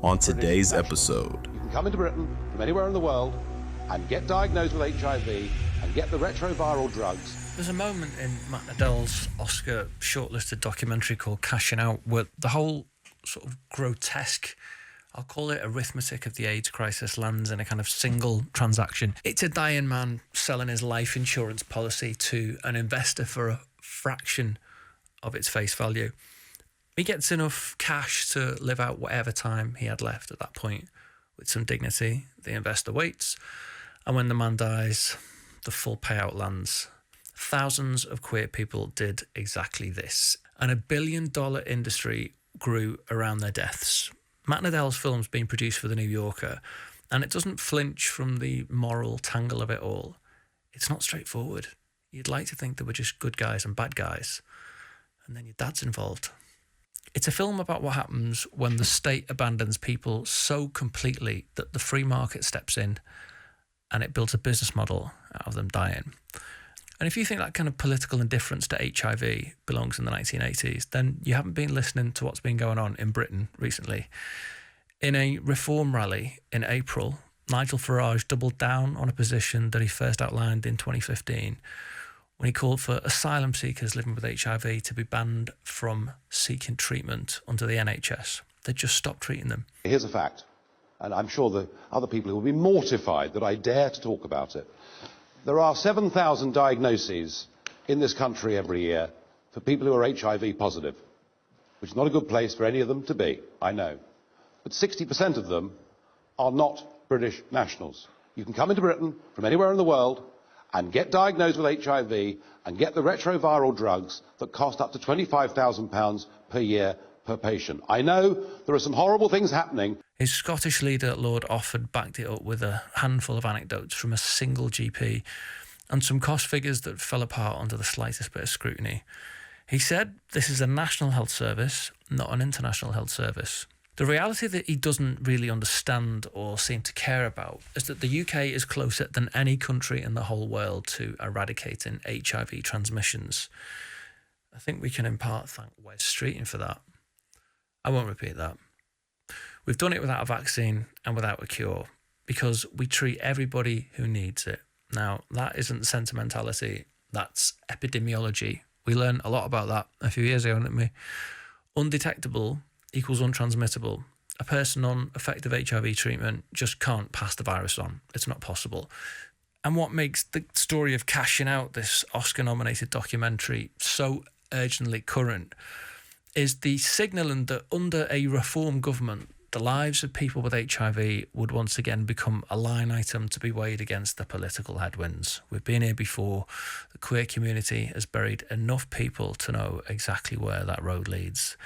on today's episode. You can come into Britain from anywhere in the world and get diagnosed with HIV and get the retroviral drugs. There's a moment in Matt Nadell's Oscar shortlisted documentary called Cashing Out where the whole sort of grotesque, I'll call it arithmetic of the AIDS crisis, lands in a kind of single transaction. It's a dying man selling his life insurance policy to an investor for a fraction of its face value. He gets enough cash to live out whatever time he had left at that point with some dignity. The investor waits, and when the man dies, the full payout lands. Thousands of queer people did exactly this, and $1 billion industry grew around their deaths. Matt Nadell's film's been produced for The New Yorker, and it doesn't flinch from the moral tangle of it all. It's not straightforward. You'd like to think there were just good guys and bad guys, and then your dad's involved. It's a film about what happens when the state abandons people so completely that the free market steps in and it builds a business model out of them dying. And if you think that kind of political indifference to HIV belongs in the 1980s, then you haven't been listening to what's been going on in Britain recently. In a reform rally in April, Nigel Farage doubled down on a position that he first outlined in 2015 when he called for asylum seekers living with HIV to be banned from seeking treatment under the NHS. They'd just stop treating them. Here's a fact, and I'm sure that other people will be mortified that I dare to talk about it. There are 7,000 diagnoses in this country every year for people who are HIV positive, which is not a good place for any of them to be, I know. But 60% of them are not British nationals. You can come into Britain from anywhere in the world and get diagnosed with HIV and get the retroviral drugs that cost up to £25,000 per year per patient. I know there are some horrible things happening. His Scottish leader, Lord Offord, backed it up with a handful of anecdotes from a single GP and some cost figures that fell apart under the slightest bit of scrutiny. He said this is a national health service, not an international health service. The reality that he doesn't really understand or seem to care about is that the UK is closer than any country in the whole world to eradicating HIV transmissions. I think we can in part thank Wes Streeting for that. I won't repeat that. We've done it without a vaccine and without a cure because we treat everybody who needs it. Now, that isn't sentimentality, that's epidemiology. We learned a lot about that a few years ago, didn't we? Undetectable equals untransmittable. A person on effective HIV treatment just can't pass the virus on. It's not possible. And what makes the story of Cashing Out, this Oscar-nominated documentary, so urgently current is the signalling that under a reform government, the lives of people with HIV would once again become a line item to be weighed against the political headwinds. We've been here before. The queer community has buried enough people to know exactly where that road leads,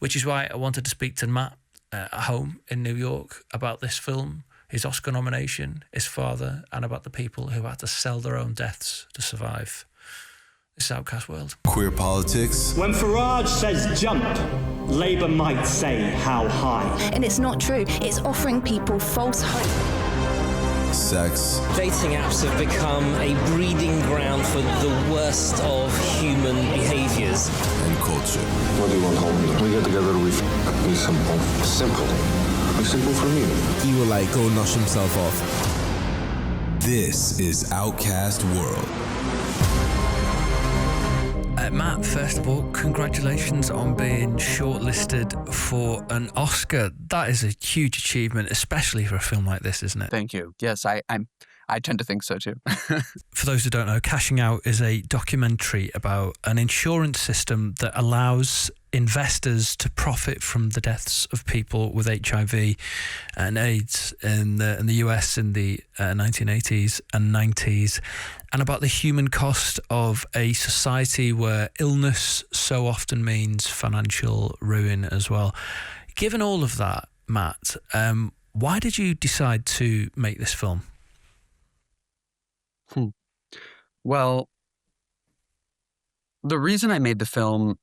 which is why I wanted to speak to Matt at home in New York about this film, his Oscar nomination, his father, and about the people who had to sell their own deaths to survive. This is Outcast World. Queer politics. When Farage says jump, Labour might say how high. And it's not true. It's offering people false hope. Sex. Dating apps have become a breeding ground for the worst of human behaviours. And culture. What do you want, home? We get together with simple. Simple. It's simple for me. He will go nosh himself off. This is Outcast World. Matt, first of all, congratulations on being shortlisted for an Oscar. That is a huge achievement, especially for a film like this, isn't it? Thank you. Yes, I tend to think so too. For those who don't know, Cashing Out is a documentary about an insurance system that allows investors to profit from the deaths of people with HIV and AIDS in the US in the 1980s and 90s, and about the human cost of a society where illness so often means financial ruin as well. Given all of that, Matt, why did you decide to make this film? Well, the reason I made the film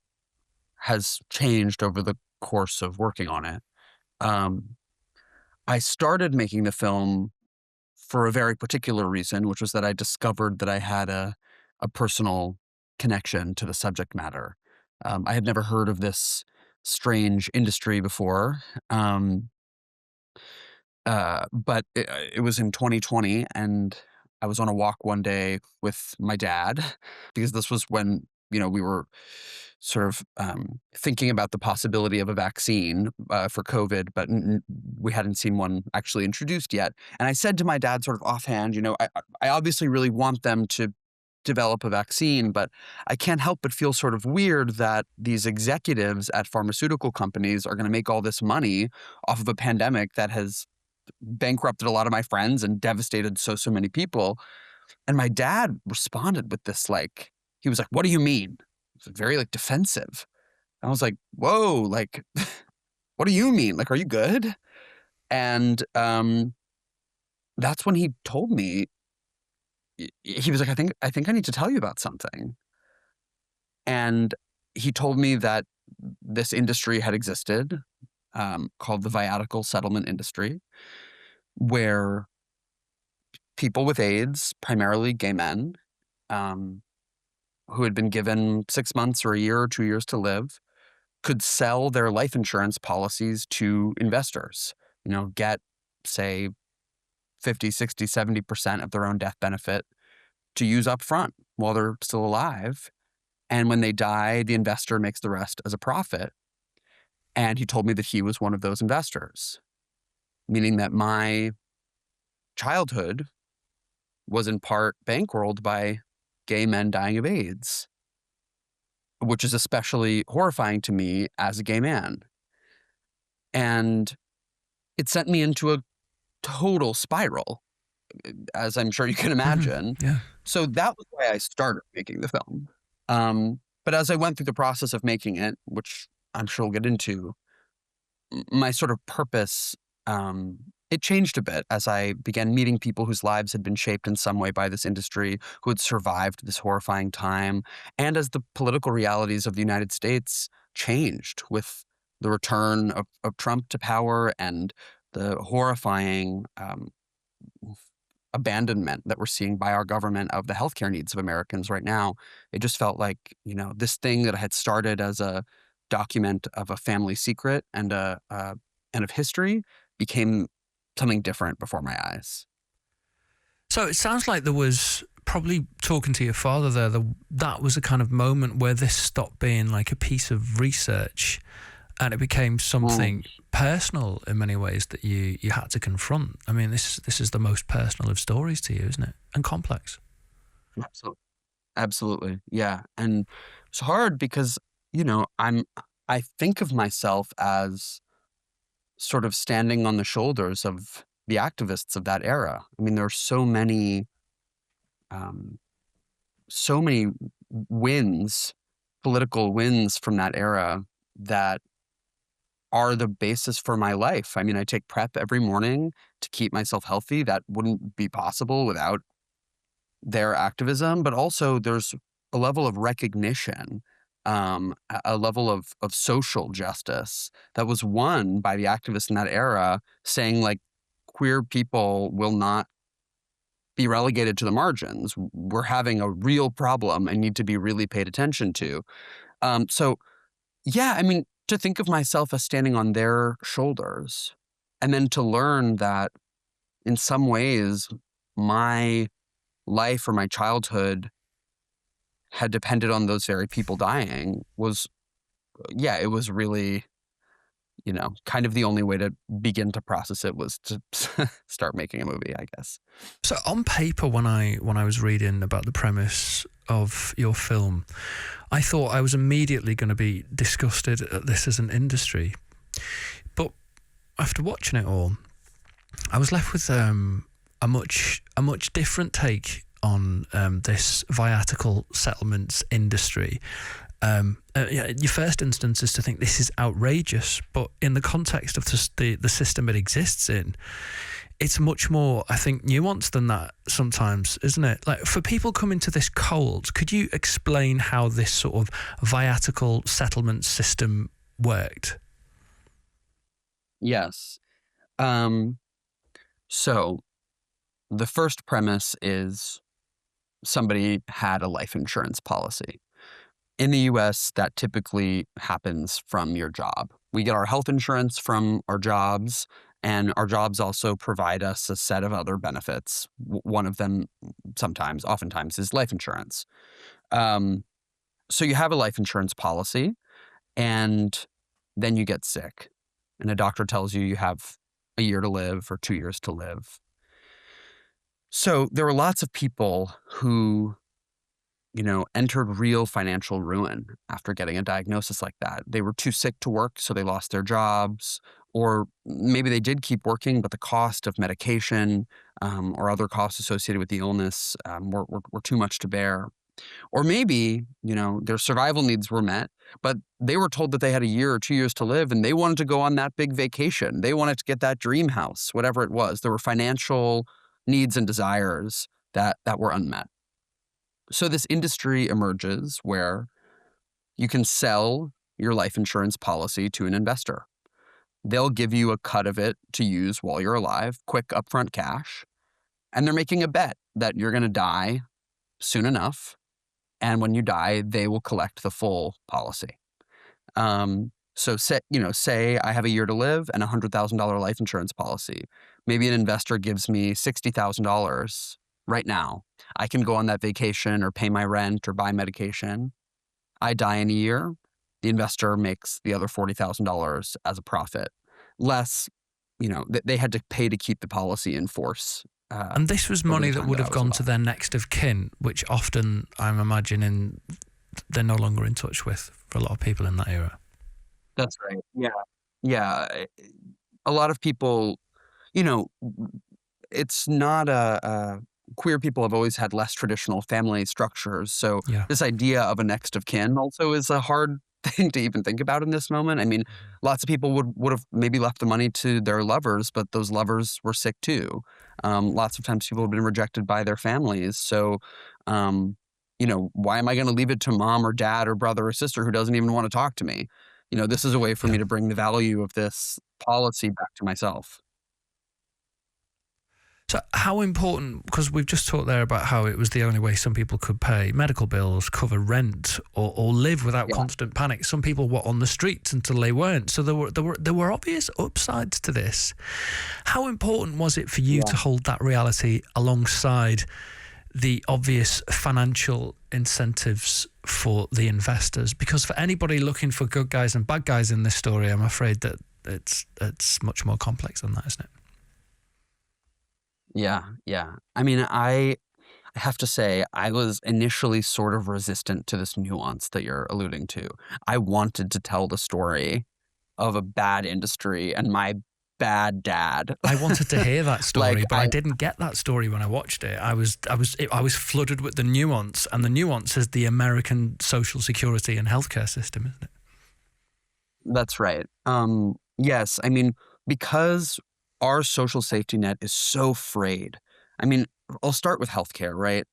has changed over the course of working on it. I started making the film for a very particular reason, which was that I discovered that I had a personal connection to the subject matter. I had never heard of this strange industry before. But it was in 2020, and I was on a walk one day with my dad, because this was when, we were sort of thinking about the possibility of a vaccine for COVID, but we hadn't seen one actually introduced yet. And I said to my dad sort of offhand, I obviously really want them to develop a vaccine, but I can't help but feel sort of weird that these executives at pharmaceutical companies are going to make all this money off of a pandemic that has bankrupted a lot of my friends and devastated so many people. And my dad responded with this, he was like, "What do you mean?" It was very defensive. I was like, "Whoa, what do you mean? Are you good?" And that's when he told me, he was like, I think I need to tell you about something. And he told me that this industry had existed, called the viatical settlement industry, where people with AIDS, primarily gay men, who had been given 6 months or a year or 2 years to live, could sell their life insurance policies to investors, get, say, 50, 60, 70% of their own death benefit to use up front while they're still alive. And when they die, the investor makes the rest as a profit. And he told me that he was one of those investors, meaning that my childhood was in part bankrolled by gay men dying of AIDS, which is especially horrifying to me as a gay man. And it sent me into a total spiral, as I'm sure you can imagine. Mm-hmm. Yeah. So that was why I started making the film. But as I went through the process of making it, which I'm sure we'll get into, my sort of purpose, it changed a bit as I began meeting people whose lives had been shaped in some way by this industry, who had survived this horrifying time, and as the political realities of the United States changed with the return of Trump to power and the horrifying abandonment that we're seeing by our government of the healthcare needs of Americans right now. It just felt like, this thing that I had started as a document of a family secret and of history became something different before my eyes. So it sounds like there was, probably talking to your father there, that was a kind of moment where this stopped being like a piece of research and it became something personal in many ways that you had to confront. I mean, this is the most personal of stories to you, isn't it? And complex. Absolutely. Yeah. And it's hard because, I think of myself as sort of standing on the shoulders of the activists of that era. I mean, there are so many wins, political wins from that era that are the basis for my life. I mean, I take PrEP every morning to keep myself healthy. That wouldn't be possible without their activism, but also there's a level of recognition, a level of social justice that was won by the activists in that era, saying queer people will not be relegated to the margins. We're having a real problem and need to be really paid attention to. So yeah, I mean, to think of myself as standing on their shoulders, and then to learn that in some ways my life or my childhood had depended on those very people dying was, it was really, kind of the only way to begin to process it was to start making a movie, I guess. So on paper, when I was reading about the premise of your film, I thought I was immediately going to be disgusted at this as an industry. But after watching it all, I was left with a much different take on this viatical settlements industry. Your first instance is to think this is outrageous, but in the context of the system it exists in, it's much more, I think, nuanced than that sometimes, isn't it? For people coming to this cold, could you explain how this sort of viatical settlement system worked? Yes. So the first premise is somebody had a life insurance policy. In the US, that typically happens from your job. We get our health insurance from our jobs, And our jobs also provide us a set of other benefits. One of them oftentimes is life insurance. So you have a life insurance policy, and then you get sick, and a doctor tells you you have a year to live or 2 years to live. So there were lots of people who, entered real financial ruin after getting a diagnosis like that. They were too sick to work, so they lost their jobs, or maybe they did keep working, but the cost of medication or other costs associated with the illness were too much to bear. Or maybe, their survival needs were met, but they were told that they had a year or 2 years to live, and they wanted to go on that big vacation. They wanted to get that dream house, whatever it was. There were financial needs and desires that were unmet. So this industry emerges where you can sell your life insurance policy to an investor. They'll give you a cut of it to use while you're alive, quick upfront cash, and they're making a bet that you're going to die soon enough. And when you die, they will collect the full policy. So say I have a year to live and a $100,000 life insurance policy. Maybe an investor gives me $60,000 right now. I can go on that vacation or pay my rent or buy medication. I die in a year. The investor makes the other $40,000 as a profit. Less, they had to pay to keep the policy in force. And this was money that would have gone to their next of kin, which often I'm imagining they're no longer in touch with for a lot of people in that era. That's right. Yeah. Yeah. A lot of people, it's not queer people have always had less traditional family structures. So this idea of a next of kin also is a hard thing to even think about in this moment. I mean, lots of people would have maybe left the money to their lovers, but those lovers were sick too. Lots of times people have been rejected by their families. So, why am I going to leave it to mom or dad or brother or sister who doesn't even want to talk to me? This is a way for me to bring the value of this policy back to myself. So how important, because we've just talked there about how it was the only way some people could pay medical bills, cover rent, or live without constant panic. Some people were on the streets until they weren't. So there were obvious upsides to this. How important was it for you to hold that reality alongside the obvious financial incentives for the investors? Because for anybody looking for good guys and bad guys in this story, I'm afraid that it's much more complex than that, isn't it? Yeah. I mean, I have to say, I was initially sort of resistant to this nuance that you're alluding to. I wanted to tell the story of a bad industry and my bad dad. I wanted to hear that story, but I didn't get that story when I watched it. I was flooded with the nuance, and the nuance is the American social security and healthcare system, isn't it? That's right. Yes, I mean, because our social safety net is so frayed. I mean, I'll start with healthcare, right?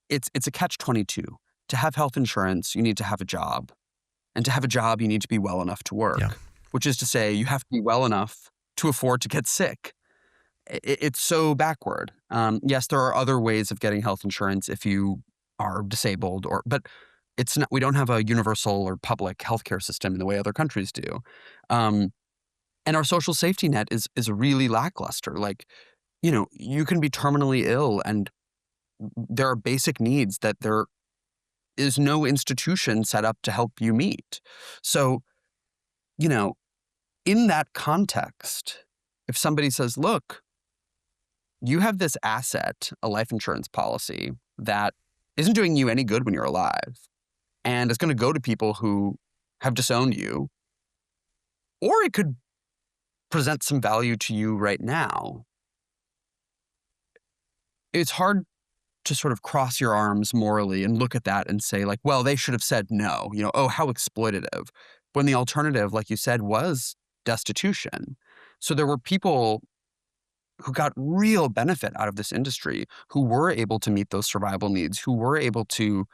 It's a catch-22. To have health insurance, you need to have a job. And to have a job, you need to be well enough to work. Yeah. Which is to say, you have to be well enough to afford to get sick. It's so backward. Yes, there are other ways of getting health insurance if you are disabled, but it's not. We don't have a universal or public healthcare system in the way other countries do. And our social safety net is really lackluster. Like, you can be terminally ill, and there are basic needs that there is no institution set up to help you meet. So, in that context, if somebody says, look, you have this asset, a life insurance policy, that isn't doing you any good when you're alive, and it's going to go to people who have disowned you, or it could present some value to you right now, it's hard to sort of cross your arms morally and look at that and say, like, well, they should have said no, oh, how exploitative, when the alternative, like you said, was destitution. So there were people who got real benefit out of this industry, who were able to meet those survival needs, who were able to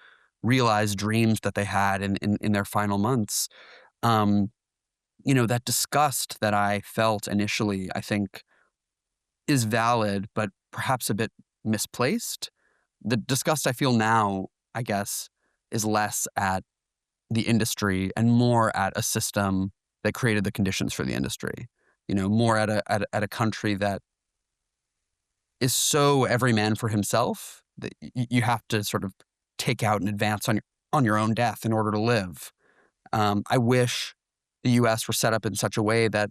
realize dreams that they had in their final months. That disgust that I felt initially, I think, is valid, but perhaps a bit misplaced. The disgust I feel now, I guess, is less at the industry and more at a system that created the conditions for the industry. more at a country that is so every man for himself that you have to sort of take out and advance on your own death in order to live. I wish the U.S. were set up in such a way that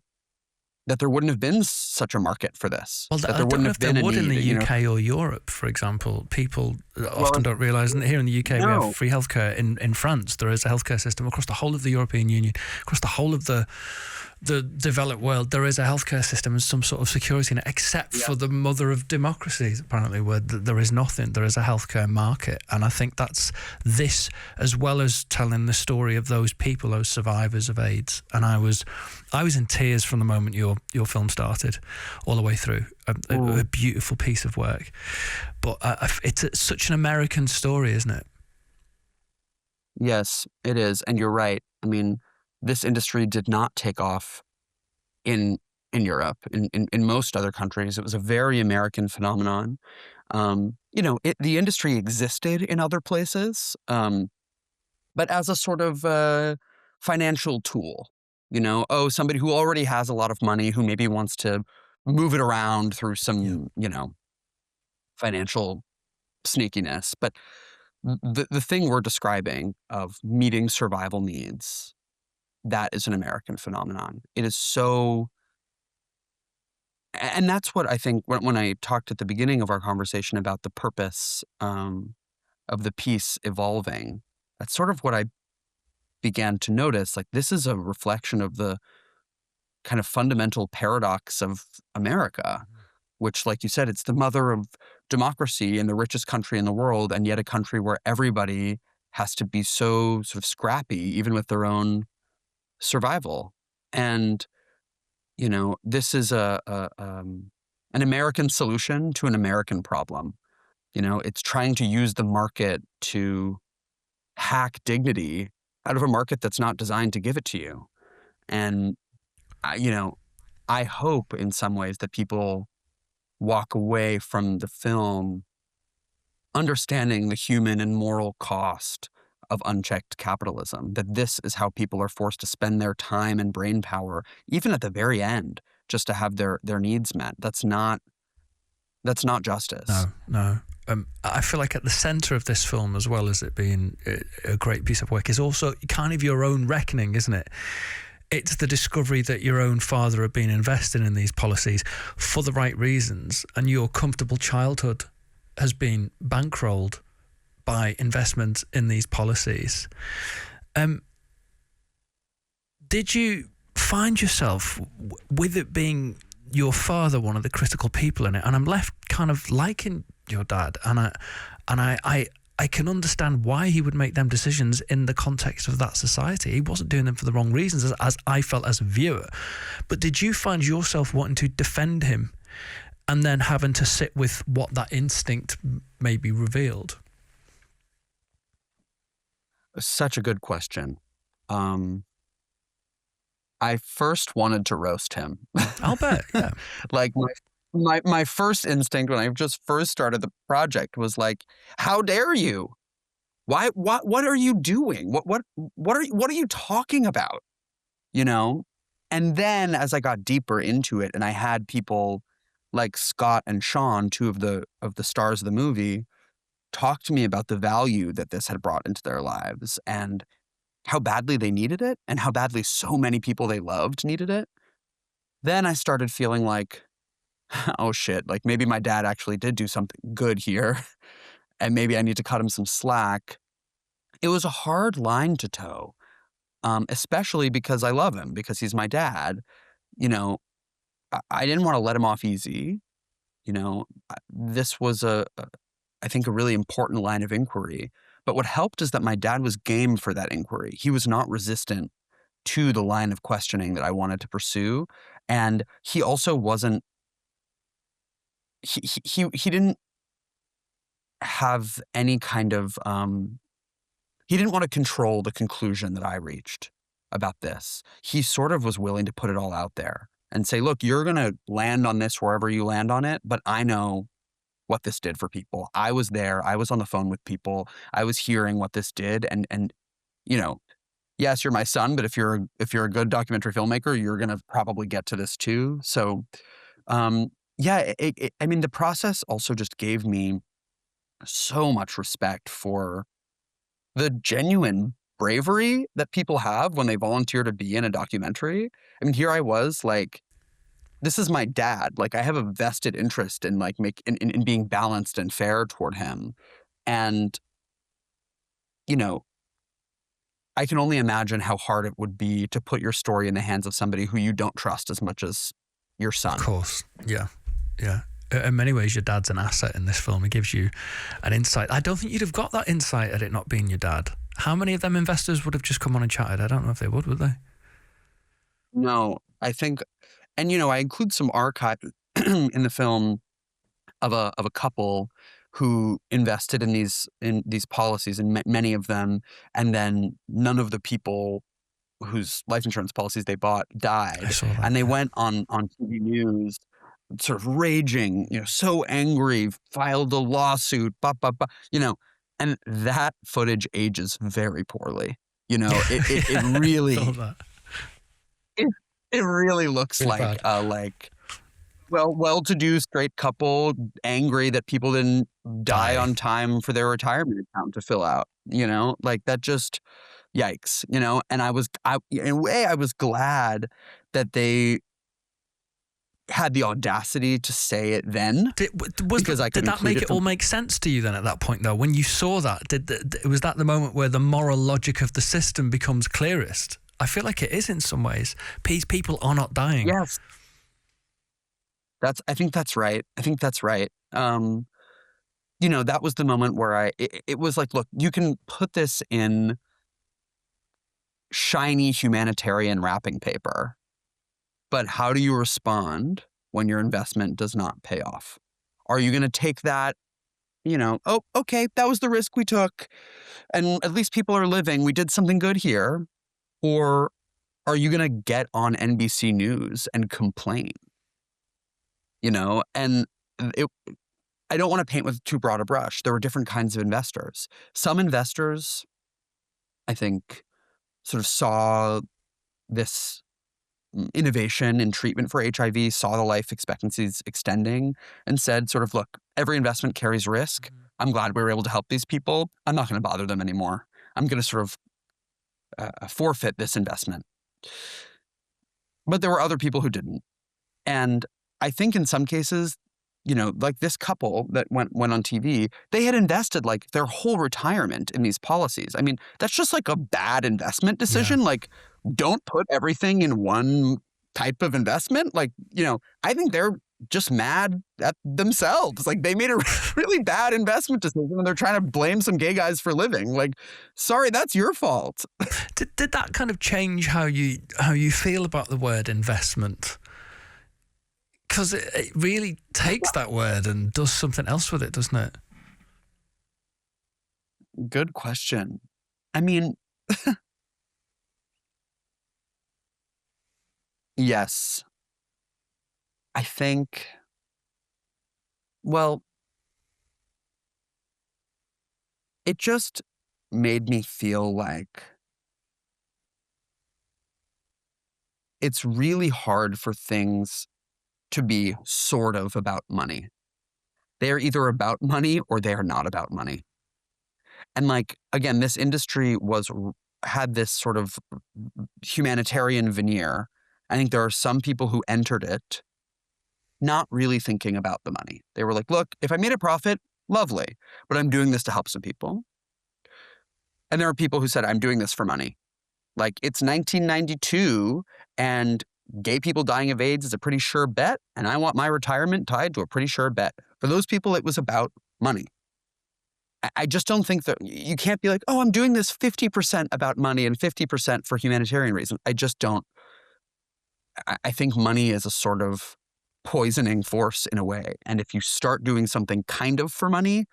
there wouldn't have been such a market for this. Well, that I there don't wouldn't know have if there been would a in need, the UK or Europe, for example. People often don't realise that here in the UK we have free healthcare. In France, there is a healthcare system across the whole of the European Union, across the whole of the developed world. There is a healthcare system and some sort of security net, except for the mother of democracies, apparently, where there is nothing. There is a healthcare market. And I think that's this, as well as telling the story of those people, those survivors of AIDS. And I was in tears from the moment your film started all the way through. A beautiful piece of work. But it's such an American story, isn't it? Yes, it is. And you're right. I mean, this industry did not take off in Europe. In most other countries, it was a very American phenomenon. The industry existed in other places, but as a sort of financial tool. Somebody who already has a lot of money, who maybe wants to move it around through some, financial sneakiness. But the thing we're describing of meeting survival needs, that is an American phenomenon. It is so, and that's what I think when I talked at the beginning of our conversation about the purpose of the piece evolving, that's sort of what I began to notice. Like, this is a reflection of the kind of fundamental paradox of America, which, like you said, it's the mother of democracy and the richest country in the world, and yet a country where everybody has to be so sort of scrappy, even with their own survival. And, this is an American solution to an American problem. It's trying to use the market to hack dignity out of a market that's not designed to give it to you. And, I hope in some ways that people walk away from the film understanding the human and moral cost of unchecked capitalism, that this is how people are forced to spend their time and brain power, even at the very end, just to have their needs met. That's not justice. No. I feel like at the centre of this film, as well as it being a great piece of work, is also kind of your own reckoning, isn't it? It's the discovery that your own father had been investing in these policies for the right reasons, and your comfortable childhood has been bankrolled by investment in these policies. Did you find yourself, with it being your father one of the critical people in it, and I'm left kind of liking your dad, and I can understand why he would make them decisions in the context of that society. He wasn't doing them for the wrong reasons, as I felt as a viewer. But did you find yourself wanting to defend him and then having to sit with what that instinct maybe revealed? Such a good question. I first wanted to roast him. I'll bet, yeah. Like, my first instinct when I just first started the project was like, how dare you? Why? What are you doing? What are you talking about? And then as I got deeper into it, and I had people like Scott and Sean, two of the stars of the movie, talk to me about the value that this had brought into their lives and how badly they needed it and how badly so many people they loved needed it. Then I started feeling like, oh shit, like maybe my dad actually did do something good here and maybe I need to cut him some slack. It was a hard line to toe, especially because I love him, because he's my dad. I didn't want to let him off easy. This was I think a really important line of inquiry. But what helped is that my dad was game for that inquiry. He was not resistant to the line of questioning that I wanted to pursue. And he also wasn't, he didn't have any kind of, he didn't want to control the conclusion that I reached about this. He sort of was willing to put it all out there and say, look, you're going to land on this wherever you land on it, but I know what this did for people. I was there. I was on the phone with people. I was hearing what this did. And yes, you're my son, but if you're a good documentary filmmaker, you're going to probably get to this too. So, yeah, I mean, the process also just gave me so much respect for the genuine bravery that people have when they volunteer to be in a documentary. I mean, here I was like, this is my dad. Like, I have a vested interest in like in being balanced and fair toward him. And, you know, I can only imagine how hard it would be to put your story in the hands of somebody who you don't trust as much as your son. Of course. Yeah. Yeah. In many ways, your dad's an asset in this film. He gives you an insight. I don't think you'd have got that insight had it not been your dad. How many of them investors would have just come on and chatted? I don't know if they would they? No, I think, and I include some archive in the film of a couple who invested in these policies, and many of them, and then none of the people whose life insurance policies they bought died, and they went on TV news, sort of raging, so angry, filed a lawsuit, and that footage ages very poorly. It really, it really looks really like well-to-do straight couple angry that people didn't die on time for their retirement account to fill out. Like that just yikes. And in a way I was glad that they had the audacity to say it then. Did that make it all make sense to you then at that point though? When you saw that, was that the moment where the moral logic of the system becomes clearest? I feel like it is in some ways. People are not dying. Yes. I think that's right. That was the moment where it was like, look, you can put this in shiny humanitarian wrapping paper, but how do you respond when your investment does not pay off? Are you going to take that, oh, okay, that was the risk we took, and at least people are living, we did something good here? Or are you going to get on NBC News and complain? And I don't want to paint with too broad a brush. There were different kinds of investors. Some investors, I think, sort of saw this innovation in treatment for HIV, saw the life expectancies extending, and said sort of, look, every investment carries risk. I'm glad we were able to help these people. I'm not going to bother them anymore. I'm going to sort of forfeit this investment. But there were other people who didn't. And I think in some cases, like this couple that went on TV, they had invested like their whole retirement in these policies. I mean, that's just like a bad investment decision. Yeah. Like, don't put everything in one type of investment. Like, I think they're just mad at themselves. Like, they made a really bad investment decision and they're trying to blame some gay guys for living. Like, sorry, that's your fault. Did that kind of change how you feel about the word investment? Because it really takes that word and does something else with it, doesn't it? Good question. I mean, yes. I think, well, it just made me feel like it's really hard for things to be sort of about money. They're either about money or they are not about money. And like, again, this industry had this sort of humanitarian veneer. I think there are some people who entered it not really thinking about the money. They were like, look, if I made a profit, lovely, but I'm doing this to help some people. And there are people who said, I'm doing this for money. Like, it's 1992 and gay people dying of AIDS is a pretty sure bet, and I want my retirement tied to a pretty sure bet. For those people, it was about money. I just don't think that you can't be like, oh, I'm doing this 50% about money and 50% for humanitarian reasons. I just don't. I think money is a sort of poisoning force in a way. And if you start doing something kind of for money,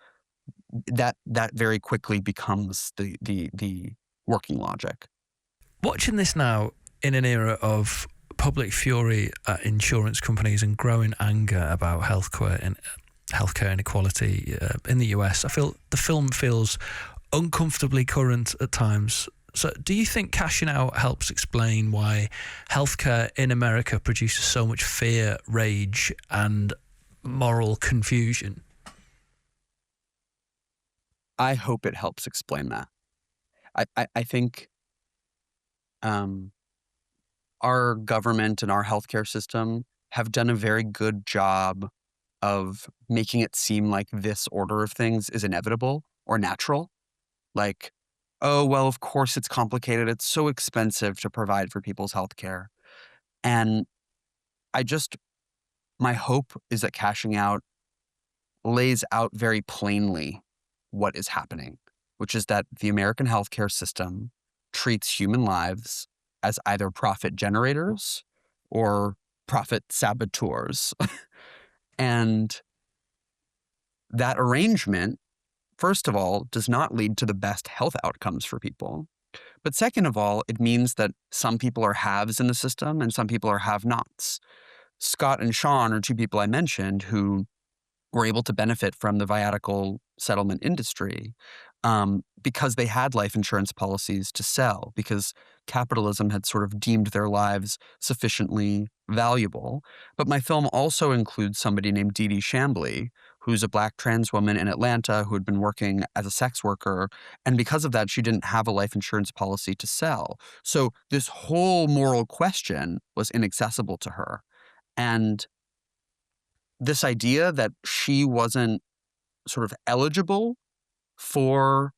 that very quickly becomes the working logic. Watching this now in an era of public fury at insurance companies and growing anger about healthcare inequality in the US, I feel the film feels uncomfortably current at times, So do you think cashing out helps explain why healthcare in America produces so much fear, rage, and moral confusion? I hope it helps explain that. I think our government and our healthcare system have done a very good job of making it seem like this order of things is inevitable or natural. Like, oh, well, of course it's complicated. It's so expensive to provide for people's healthcare. And my hope is that cashing out lays out very plainly what is happening, which is that the American healthcare system treats human lives as either profit generators or profit saboteurs. And that arrangement, first of all, does not lead to the best health outcomes for people. But second of all, it means that some people are haves in the system and some people are have-nots. Scott and Sean are two people I mentioned who were able to benefit from the viatical settlement industry because they had life insurance policies to sell, because capitalism had sort of deemed their lives sufficiently valuable. But my film also includes somebody named Dee Dee Chambly, who's a Black trans woman in Atlanta who had been working as a sex worker. And because of that, she didn't have a life insurance policy to sell. So this whole moral question was inaccessible to her. And this idea that she wasn't sort of eligible for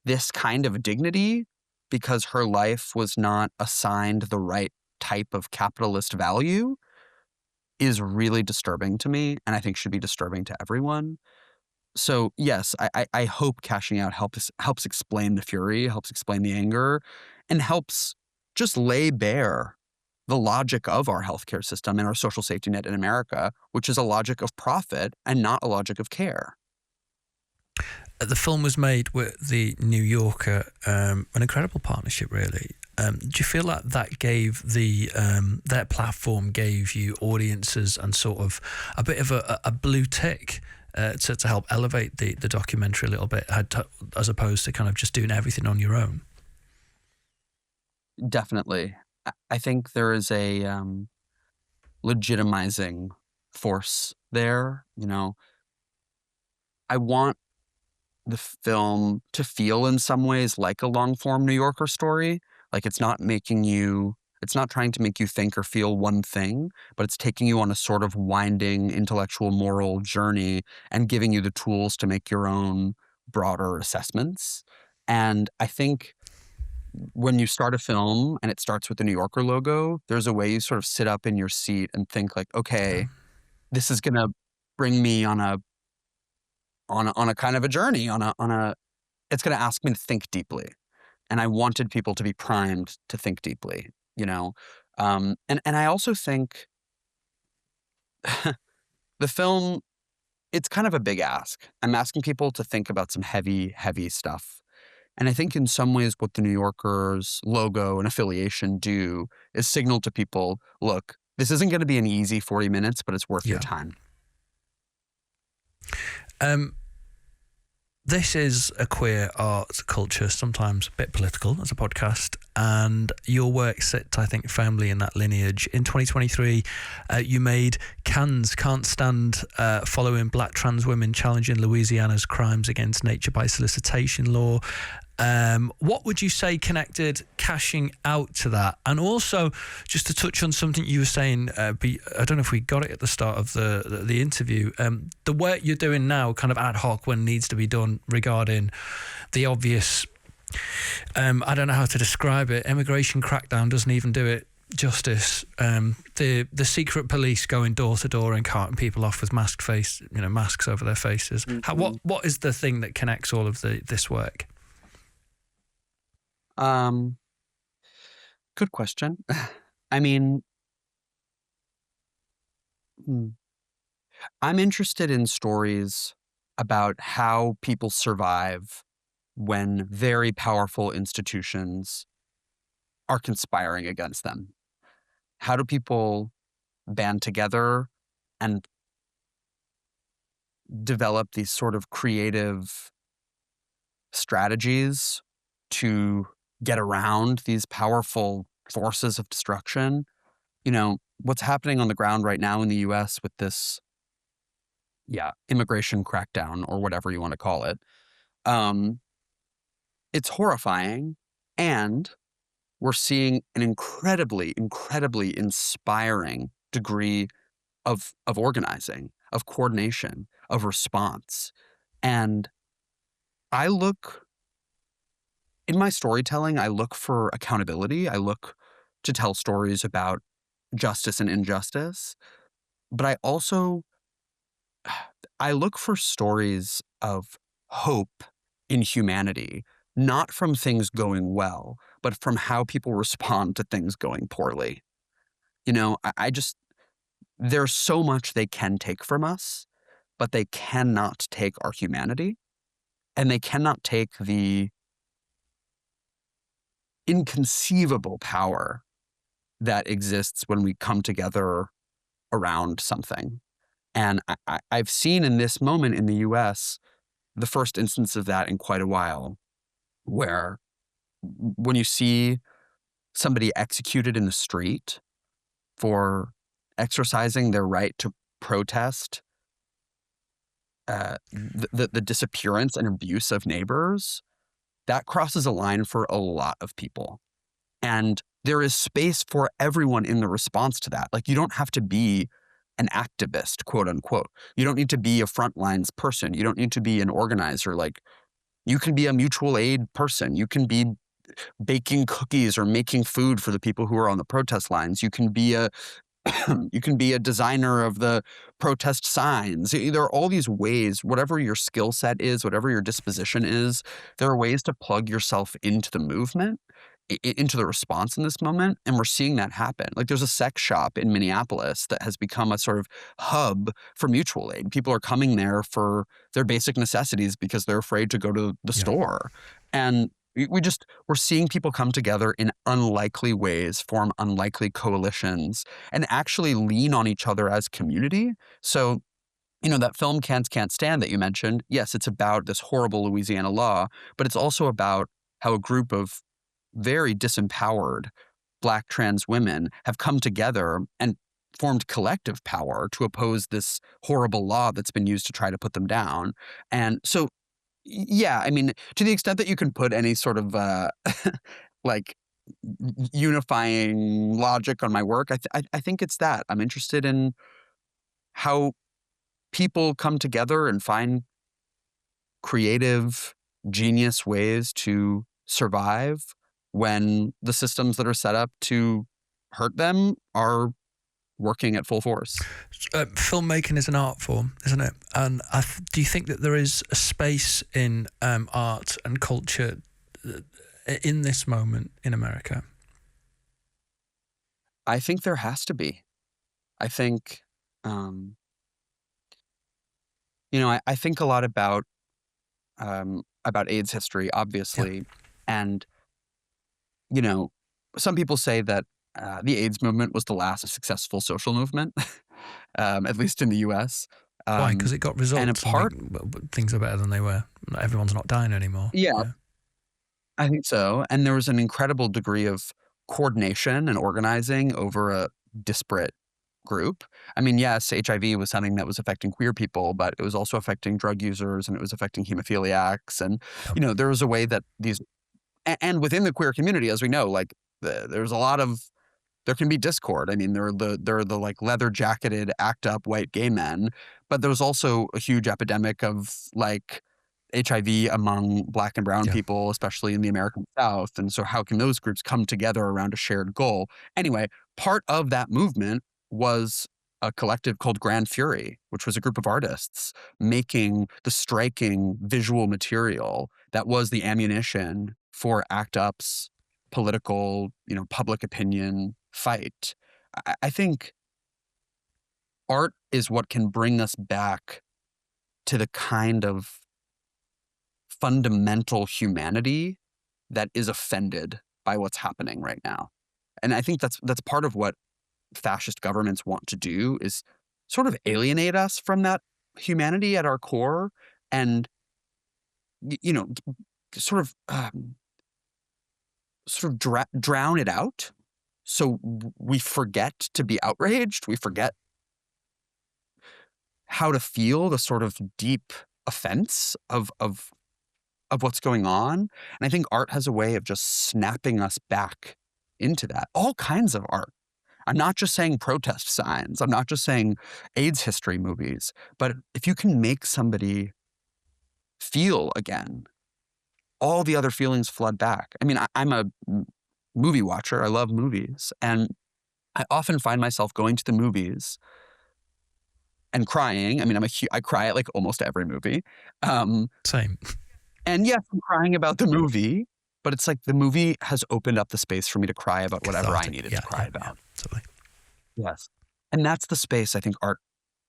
this kind of dignity because her life was not assigned the right type of capitalist value is really disturbing to me, and I think should be disturbing to everyone. So yes, I hope cashing out helps explain the fury, helps explain the anger, and helps just lay bare the logic of our healthcare system and our social safety net in America, which is a logic of profit and not a logic of care. The film was made with the New Yorker, an incredible partnership, really. Do you feel like that gave their platform gave you audiences and sort of a bit of a blue tick to help elevate the documentary a little bit, as opposed to kind of just doing everything on your own? Definitely. I think there is a legitimizing force there. You know, I want the film to feel in some ways like a long form New Yorker story. Like it's not trying to make you think or feel one thing, but it's taking you on a sort of winding intellectual moral journey and giving you the tools to make your own broader assessments. And I think when you start a film and it starts with the New Yorker logo, there's a way you sort of sit up in your seat and think like, okay, this is going to bring me on a kind of a journey, it's going to ask me to think deeply. And I wanted people to be primed to think deeply, you know? And I also think the film, it's kind of a big ask. I'm asking people to think about some heavy, heavy stuff. And I think in some ways what the New Yorker's logo and affiliation do is signal to people, look, this isn't going to be an easy 40 minutes, but it's worth your time. This is a queer art culture, sometimes a bit political as a podcast, and your work sits, I think, firmly in that lineage. In 2023, you made Cannes Can't Stand, following Black trans women challenging Louisiana's crimes against nature by solicitation law. What would you say connected cashing out to that? And also, just to touch on something you were saying, I don't know if we got it at the start of the interview, the work you're doing now, kind of ad hoc when needs to be done regarding the obvious, I don't know how to describe it, immigration crackdown doesn't even do it justice. The secret police going door to door and carting people off with masks over their faces. Mm-hmm. What is the thing that connects all of this work? Good question. I mean, I'm interested in stories about how people survive when very powerful institutions are conspiring against them. How do people band together and develop these sort of creative strategies to get around these powerful forces of destruction. What's happening on the ground right now in the US with this, immigration crackdown or whatever you want to call it. It's horrifying, and we're seeing an incredibly, incredibly inspiring degree of organizing, of coordination, of response. And in my storytelling, I look for accountability. I look to tell stories about justice and injustice. But I look for stories of hope in humanity, not from things going well, but from how people respond to things going poorly. There's so much they can take from us, but they cannot take our humanity, and they cannot take the inconceivable power that exists when we come together around something. And I've seen in this moment in the US the first instance of that in quite a while, where when you see somebody executed in the street for exercising their right to protest the disappearance and abuse of neighbors, that crosses a line for a lot of people. And there is space for everyone in the response to that. Like, you don't have to be an activist, quote unquote. You don't need to be a frontlines person. You don't need to be an organizer. Like, you can be a mutual aid person. You can be baking cookies or making food for the people who are on the protest lines. You can be a designer of the protest signs. There are all these ways, whatever your skill set is, whatever your disposition is, there are ways to plug yourself into the movement, into the response in this moment. And we're seeing that happen. Like, there's a sex shop in Minneapolis that has become a sort of hub for mutual aid. People are coming there for their basic necessities because they're afraid to go to the store. And we're seeing people come together in unlikely ways, form unlikely coalitions, and actually lean on each other as community. So, that film Can't Stand that you mentioned, yes, it's about this horrible Louisiana law, but it's also about how a group of very disempowered Black trans women have come together and formed collective power to oppose this horrible law that's been used to try to put them down. And so, yeah, to the extent that you can put any sort of like unifying logic on my work, I think it's that. I'm interested in how people come together and find creative, genius ways to survive when the systems that are set up to hurt them are working at full force. Filmmaking is an art form, isn't it? And do you think that there is a space in art and culture in this moment in America? I think there has to be. I think, I think a lot about AIDS history, obviously, and some people say that the AIDS movement was the last successful social movement, at least in the U.S. Why? Because it got results. And a part, things are better than they were. Everyone's not dying anymore. Yeah, I think so. And there was an incredible degree of coordination and organizing over a disparate group. Yes, HIV was something that was affecting queer people, but it was also affecting drug users, and it was affecting hemophiliacs. And, there was a way that and within the queer community, as we know, like, there's a lot of, there can be discord. There are the like leather jacketed, act up white gay men, but there's also a huge epidemic of like HIV among Black and brown people, especially in the American South. And so how can those groups come together around a shared goal? Anyway, part of that movement was a collective called Grand Fury, which was a group of artists making the striking visual material that was the ammunition for ACT UP's political, public opinion fight. I think art is what can bring us back to the kind of fundamental humanity that is offended by what's happening right now. And I think that's part of what fascist governments want to do, is sort of alienate us from that humanity at our core, and sort of sort of drown it out. So we forget to be outraged. We forget how to feel the sort of deep offense of what's going on. And I think art has a way of just snapping us back into that. All kinds of art. I'm not just saying protest signs. I'm not just saying AIDS history movies. But if you can make somebody feel again, all the other feelings flood back. I mean, I'm a movie watcher. I love movies. And I often find myself going to the movies and crying. I mean, I cry at like almost every movie. Same. And yes, I'm crying about the movie, but it's like the movie has opened up the space for me to cry about whatever I needed to cry about. Totally. Yes. And that's the space I think art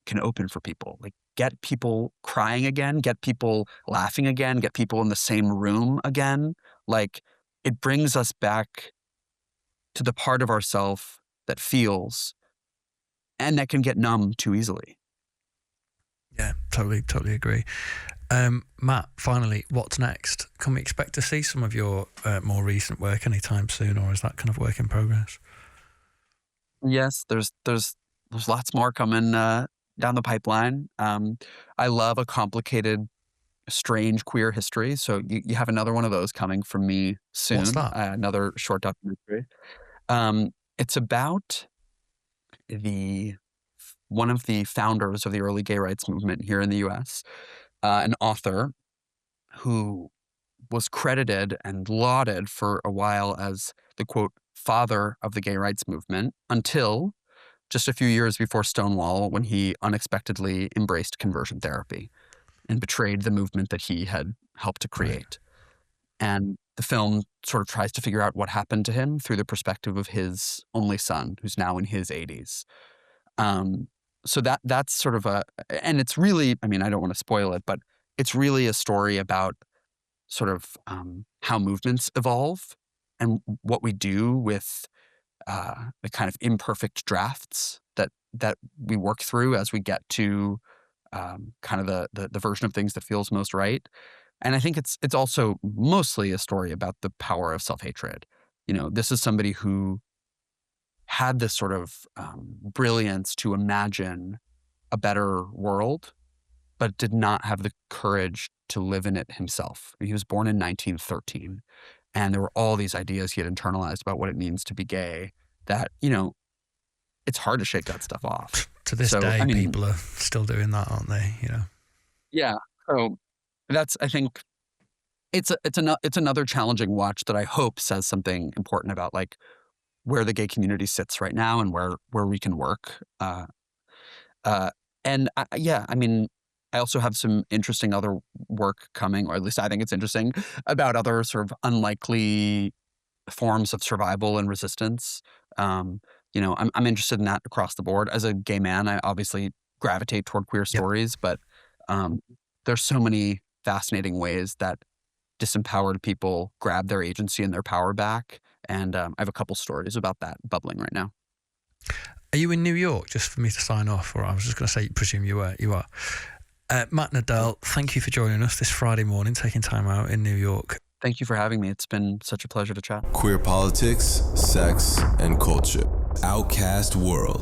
can open for people. Like get people crying again, get people laughing again, get people in the same room again. Like it brings us back to the part of ourself that feels and that can get numb too easily. Yeah, totally agree. Matt, finally, what's next? Can we expect to see some of your more recent work anytime soon, or is that kind of work in progress? Yes, there's lots more coming down the pipeline. I love a complicated, strange queer history. So you have another one of those coming from me soon. What's that? Another short documentary. It's about one of the founders of the early gay rights movement here in the U.S., an author who was credited and lauded for a while as the, quote, father of the gay rights movement until just a few years before Stonewall, when he unexpectedly embraced conversion therapy and betrayed the movement that he had helped to create. Right. And the film sort of tries to figure out what happened to him through the perspective of his only son, who's now in his 80s. So that's sort of and it's really, I mean, I don't want to spoil it, but it's really a story about sort of how movements evolve and what we do with the kind of imperfect drafts that we work through as we get to kind of the version of things that feels most right. And I think it's also mostly a story about the power of self-hatred. You know, this is somebody who had this sort of brilliance to imagine a better world, but did not have the courage to live in it himself. He was born in 1913, and there were all these ideas he had internalized about what it means to be gay that, you know, it's hard to shake that stuff off. To this day, I mean, people are still doing that, aren't they? You know? Yeah. So that's, I think, it's another challenging watch that I hope says something important about like where the gay community sits right now and where we can work. I mean, I also have some interesting other work coming, or at least I think it's interesting, about other sort of unlikely forms of survival and resistance. You know, I'm interested in that across the board. As a gay man, I obviously gravitate toward queer stories, but there's so many fascinating ways that disempowered people grab their agency and their power back. And I have a couple stories about that bubbling right now. Are you in New York, just for me to sign off? Or I was just going to say, presume you were. You are. Matt Nadel, thank you for joining us this Friday morning, taking time out in New York. Thank you for having me. It's been such a pleasure to chat. Queer politics, sex, and culture. Outcast world.